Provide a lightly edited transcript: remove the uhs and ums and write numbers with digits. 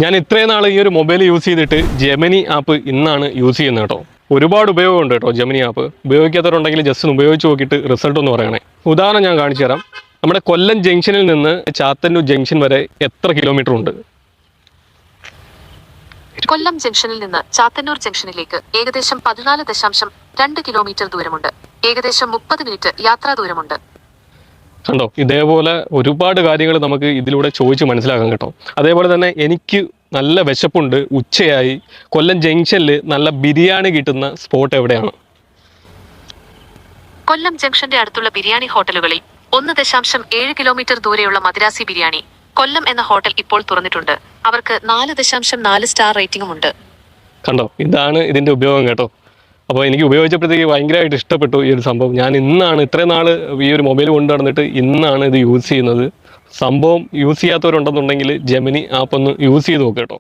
ഞാൻ ഇത്രയും നാൾ ഈ ഒരു മൊബൈൽ യൂസ് ചെയ്തിട്ട് ജെമിനി ആപ്പ് ഇന്നാണ് യൂസ് ചെയ്യുന്നത് കേട്ടോ. ഒരുപാട് ഉപയോഗമുണ്ട് കേട്ടോ ജെമിനി ആപ്പ്. ഉപയോഗിക്കാത്തവരുണ്ടെങ്കിൽ ജസ്റ്റ് ഒന്ന് ഉപയോഗിച്ച് നോക്കിയിട്ട് റിസൾട്ട് ഒന്ന് പറയണേ. ഉദാഹരണം ഞാൻ കാണിച്ചു തരാം. നമ്മുടെ കൊല്ലം ജംഗ്ഷനിൽ നിന്ന് ചാത്തന്നൂർ ജംഗ്ഷൻ വരെ എത്ര കിലോമീറ്റർ ഉണ്ട്? കൊല്ലം ജംഗ്ഷനിൽ നിന്ന് ചാത്തന്നൂർ ജംഗ്ഷനിലേക്ക് ഏകദേശം 14.2 കിലോമീറ്റർ ദൂരമുണ്ട്. ഏകദേശം 30 മിനിറ്റ് യാത്രാ ദൂരമുണ്ട്. കണ്ടോ, ഇതേപോലെ ഒരുപാട് കാര്യങ്ങൾ നമുക്ക് ഇതിലൂടെ ചോദിച്ച് മനസ്സിലാക്കാം കേട്ടോ. അതേപോലെ തന്നെ എനിക്ക് നല്ല വിശപ്പുണ്ട്, ഉച്ചയായി. കൊല്ലം ജംഗ്ഷനിൽ നല്ല ബിരിയാണി കിട്ടുന്ന സ്പോട്ട് എവിടെയാണ്? കൊല്ലം ജംഗ്ഷന്റെ അടുത്തുള്ള ബിരിയാണി ഹോട്ടലുകളിൽ 1.7 കിലോമീറ്റർ ദൂരെയുള്ള മദ്രാസി ബിരിയാണി കൊല്ലം എന്ന ഹോട്ടൽ ഇപ്പോൾ തുറന്നിട്ടുണ്ട്. അവർക്ക് 4.4 സ്റ്റാർ റേറ്റിംഗും ഉണ്ട്. കണ്ടോ, ഇതാണ് ഇതിൻ്റെ ഉപയോഗം കേട്ടോ. അപ്പോൾ എനിക്ക് ഉപയോഗിച്ചപ്പോഴത്തേക്ക് ഭയങ്കരമായിട്ട് ഇഷ്ടപ്പെട്ടു ഈ ഒരു സംഭവം. ഞാൻ ഇന്നാണ് ഇത്രയും നാൾ ഈ ഒരു മൊബൈൽ കൊണ്ടു നടന്നിട്ട് ഇന്നാണ് ഇത് യൂസ് ചെയ്യുന്നത്. സംഭവം യൂസ് ചെയ്യാത്തവരുണ്ടെന്നുണ്ടെങ്കിൽ ജെമിനി ആപ്പ് ഒന്ന് യൂസ് ചെയ്ത് നോക്കുക കേട്ടോ.